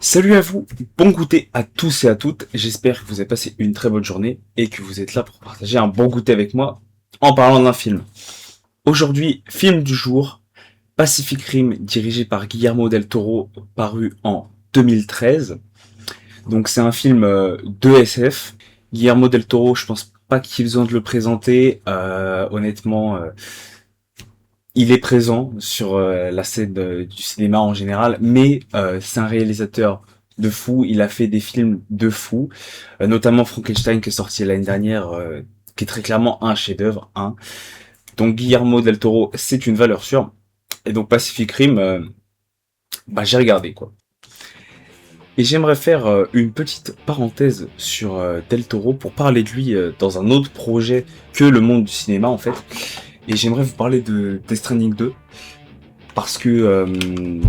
Salut à vous, bon goûter à tous et à toutes, j'espère que vous avez passé une très bonne journée et que vous êtes là pour partager un bon goûter avec moi en parlant d'un film. Aujourd'hui, film du jour, Pacific Rim, dirigé par Guillermo del Toro, paru en 2013. Donc c'est un film de SF. Guillermo del Toro, je pense pas qu'il ait besoin de le présenter, honnêtement... il est présent sur la scène du cinéma en général, mais c'est un réalisateur de fou. Il a fait des films de fou, notamment Frankenstein qui est sorti l'année dernière, qui est très clairement un chef-d'œuvre. Hein. Donc Guillermo del Toro, c'est une valeur sûre. Et donc Pacific Rim, j'ai regardé quoi. Et j'aimerais faire une petite parenthèse sur Del Toro pour parler de lui dans un autre projet que le monde du cinéma en fait. Et j'aimerais vous parler de Death Stranding 2, parce que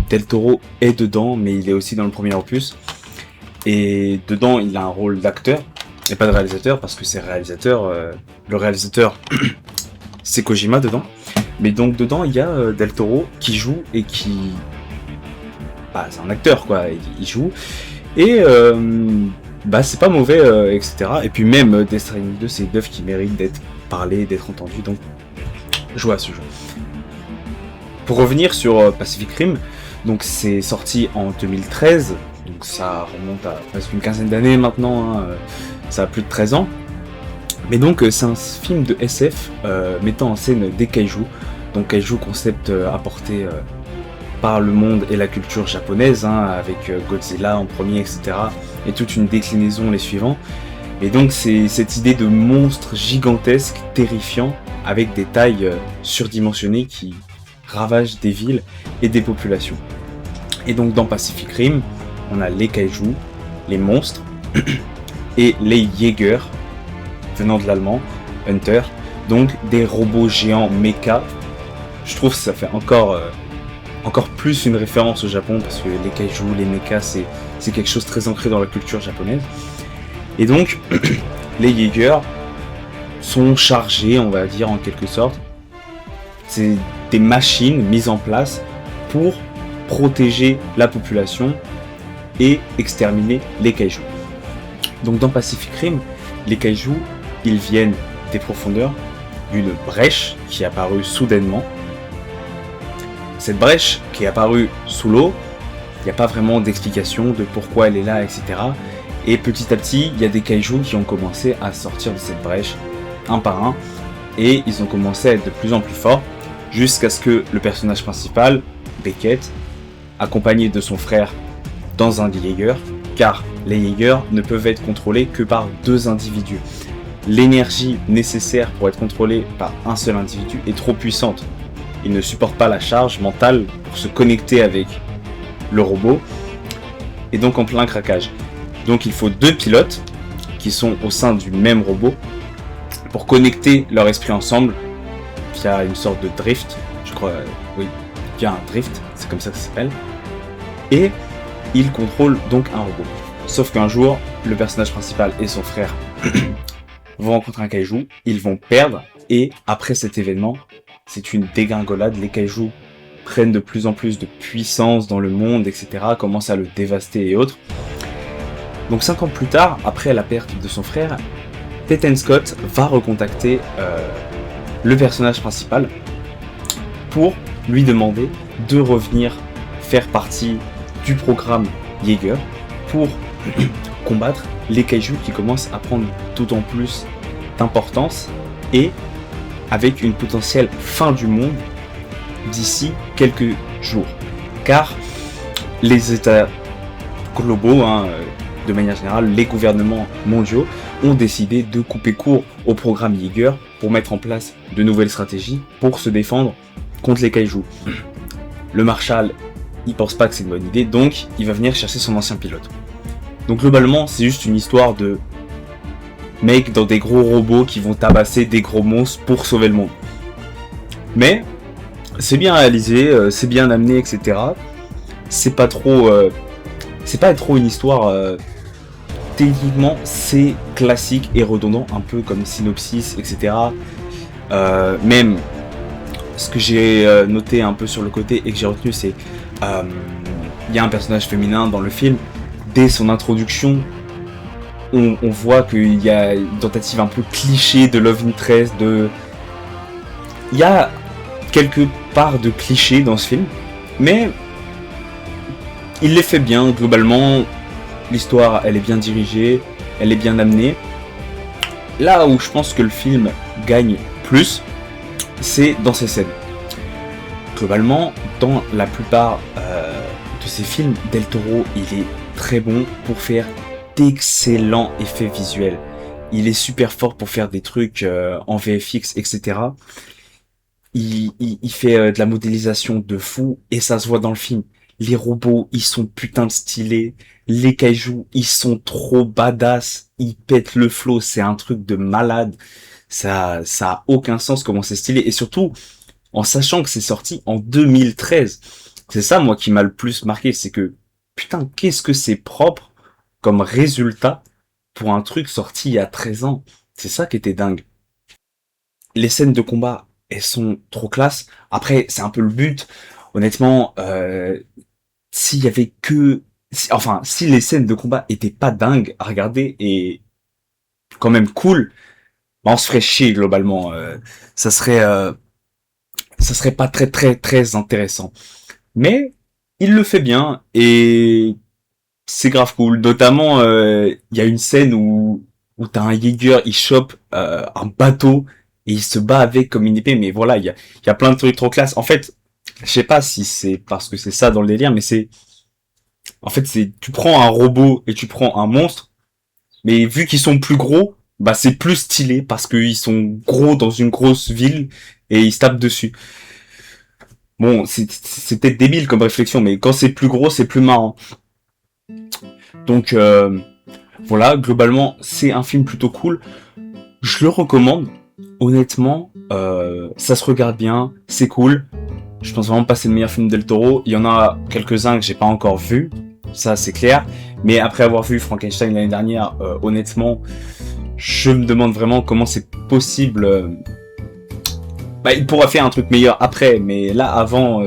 Del Toro est dedans, mais il est aussi dans le premier opus. Et dedans, il a un rôle d'acteur, et pas de réalisateur, parce que c'est réalisateur. Le réalisateur, c'est Kojima dedans. Mais donc dedans, il y a Del Toro qui joue et qui... c'est un acteur, quoi, il joue. Et c'est pas mauvais, etc. Et puis même Death Stranding 2, c'est une œuvre qui mérite d'être parlée, d'être entendue, donc jouer à ce jeu. Pour revenir sur Pacific Rim, donc c'est sorti en 2013, donc ça remonte à presque une quinzaine d'années maintenant, hein, ça a plus de 13 ans. Mais donc c'est un film de SF mettant en scène des kaijus, donc kaiju concept apporté par le monde et la culture japonaise, hein, avec Godzilla en premier, etc. Et toute une déclinaison les suivants. Et donc c'est cette idée de monstre gigantesque, terrifiant, avec des tailles surdimensionnées qui ravagent des villes et des populations. Et donc dans Pacific Rim, on a les kaijus, les monstres, et les Jäger, venant de l'allemand, Hunter, donc des robots géants mecha. Je trouve que ça fait encore plus une référence au Japon, parce que les kaijus, les mechas, c'est quelque chose de très ancré dans la culture japonaise. Et donc, les Jäger sont chargés, on va dire en quelque sorte, c'est des machines mises en place pour protéger la population et exterminer les kaijus. Donc dans Pacific Rim, les kaijus, ils viennent des profondeurs d'une brèche qui est apparue soudainement. Cette brèche qui est apparue sous l'eau, il n'y a pas vraiment d'explication de pourquoi elle est là, etc. Et petit à petit, il y a des kaijus qui ont commencé à sortir de cette brèche, un par un, et ils ont commencé à être de plus en plus forts, jusqu'à ce que le personnage principal, Beckett, accompagné de son frère dans un Jäger, car les Jäger ne peuvent être contrôlés que par deux individus. L'énergie nécessaire pour être contrôlée par un seul individu est trop puissante. Il ne supporte pas la charge mentale pour se connecter avec le robot, et donc en plein craquage. Donc il faut deux pilotes qui sont au sein du même robot pour connecter leur esprit ensemble via une sorte de drift, je crois, via un drift, c'est comme ça que ça s'appelle. Et ils contrôlent donc un robot. Sauf qu'un jour, le personnage principal et son frère vont rencontrer un kaiju, ils vont perdre, et après cet événement, c'est une dégringolade, les kaijus prennent de plus en plus de puissance dans le monde, etc., commencent à le dévaster et autres. Donc 5 ans plus tard, après la perte de son frère, Peyton Scott va recontacter le personnage principal pour lui demander de revenir faire partie du programme Jäger pour combattre les kaijus qui commencent à prendre d'autant plus d'importance et avec une potentielle fin du monde d'ici quelques jours. Car les États globaux, de manière générale, les gouvernements mondiaux ont décidé de couper court au programme Jäger pour mettre en place de nouvelles stratégies pour se défendre contre les kaijus. Le Marshal, il pense pas que c'est une bonne idée, donc il va venir chercher son ancien pilote. Donc globalement, c'est juste une histoire de mecs dans des gros robots qui vont tabasser des gros monstres pour sauver le monde. Mais c'est bien réalisé, c'est bien amené, etc. C'est pas trop une histoire... techniquement, c'est classique et redondant, un peu comme synopsis, etc. Même ce que j'ai noté un peu sur le côté et que j'ai retenu, c'est il y a un personnage féminin dans le film, dès son introduction, on voit qu'il y a une tentative un peu cliché de Love Interest, il y a quelque part de cliché dans ce film, mais il les fait bien, globalement. L'histoire, elle est bien dirigée, elle est bien amenée. Là où je pense que le film gagne plus, c'est dans ses scènes. Globalement, dans la plupart de ses films, Del Toro, il est très bon pour faire d'excellents effets visuels. Il est super fort pour faire des trucs en VFX, etc. Il fait de la modélisation de fou, et ça se voit dans le film. Les robots, ils sont putain de stylés. Les kaijus, ils sont trop badass. Ils pètent le flow, c'est un truc de malade. Ça a aucun sens comment c'est stylé. Et surtout, en sachant que c'est sorti en 2013. C'est ça, moi, qui m'a le plus marqué. C'est que, putain, qu'est-ce que c'est propre comme résultat pour un truc sorti il y a 13 ans. C'est ça qui était dingue. Les scènes de combat, elles sont trop classe. Après, c'est un peu le but. Honnêtement, s'il y avait que... si les scènes de combat étaient pas dingues à regarder et quand même cool, bah, on se ferait chier globalement. Ça serait... ça serait pas très très très intéressant. Mais il le fait bien et c'est grave cool. Notamment, il y a une scène où t'as un Jaeger, il chope un bateau et il se bat avec comme une épée. Mais voilà, il y a plein de trucs trop classe. En fait, je sais pas si c'est parce que c'est ça dans le délire, mais c'est tu prends un robot et tu prends un monstre, mais vu qu'ils sont plus gros, bah c'est plus stylé parce qu'ils sont gros dans une grosse ville et ils se tapent dessus. Bon, c'est peut-être débile comme réflexion, mais quand c'est plus gros, c'est plus marrant. Donc voilà, globalement, c'est un film plutôt cool. Je le recommande. Honnêtement, ça se regarde bien, c'est cool. Je pense vraiment pas que c'est le meilleur film Del Toro. Il y en a quelques-uns que j'ai pas encore vus, ça c'est clair. Mais après avoir vu Frankenstein l'année dernière, honnêtement, je me demande vraiment comment c'est possible. Bah, il pourra faire un truc meilleur après, mais là, avant,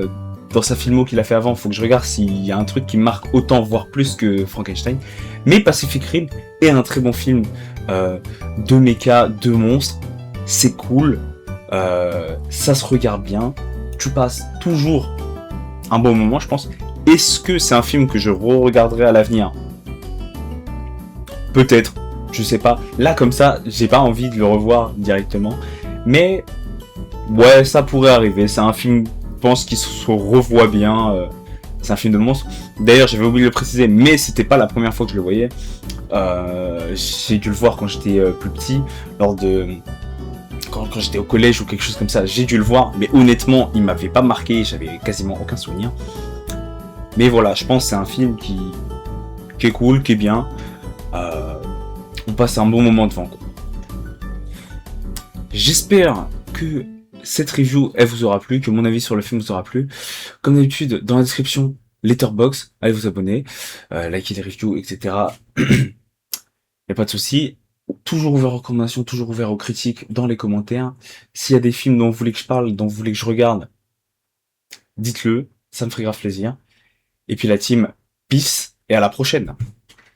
dans sa filmo qu'il a fait avant, faut que je regarde s'il y a un truc qui me marque autant, voire plus que Frankenstein. Mais Pacific Rim est un très bon film de mecha, de monstres. C'est cool, ça se regarde bien. Tu passes toujours un bon moment, je pense. Est-ce que c'est un film que je re-regarderai à l'avenir? Peut-être, je sais pas. Là, comme ça, j'ai pas envie de le revoir directement. Mais ouais, ça pourrait arriver. C'est un film, je pense, qui se revoit bien. C'est un film de monstre. D'ailleurs, j'avais oublié de le préciser, mais c'était pas la première fois que je le voyais. J'ai dû le voir quand j'étais plus petit, lors de quand j'étais au collège ou quelque chose comme ça. J'ai dû le voir, mais honnêtement, il m'avait pas marqué. J'avais quasiment aucun souvenir. Mais voilà, je pense que c'est un film qui est cool, qui est bien. On passe un bon moment devant, quoi. J'espère que cette review, elle vous aura plu, que mon avis sur le film vous aura plu. Comme d'habitude, dans la description, Letterboxd, allez vous abonner, likez les reviews, etc. Y a pas de souci. Toujours ouvert aux recommandations, toujours ouvert aux critiques dans les commentaires. S'il y a des films dont vous voulez que je parle, dont vous voulez que je regarde, dites-le, ça me ferait grave plaisir. Et puis la team, peace et à la prochaine.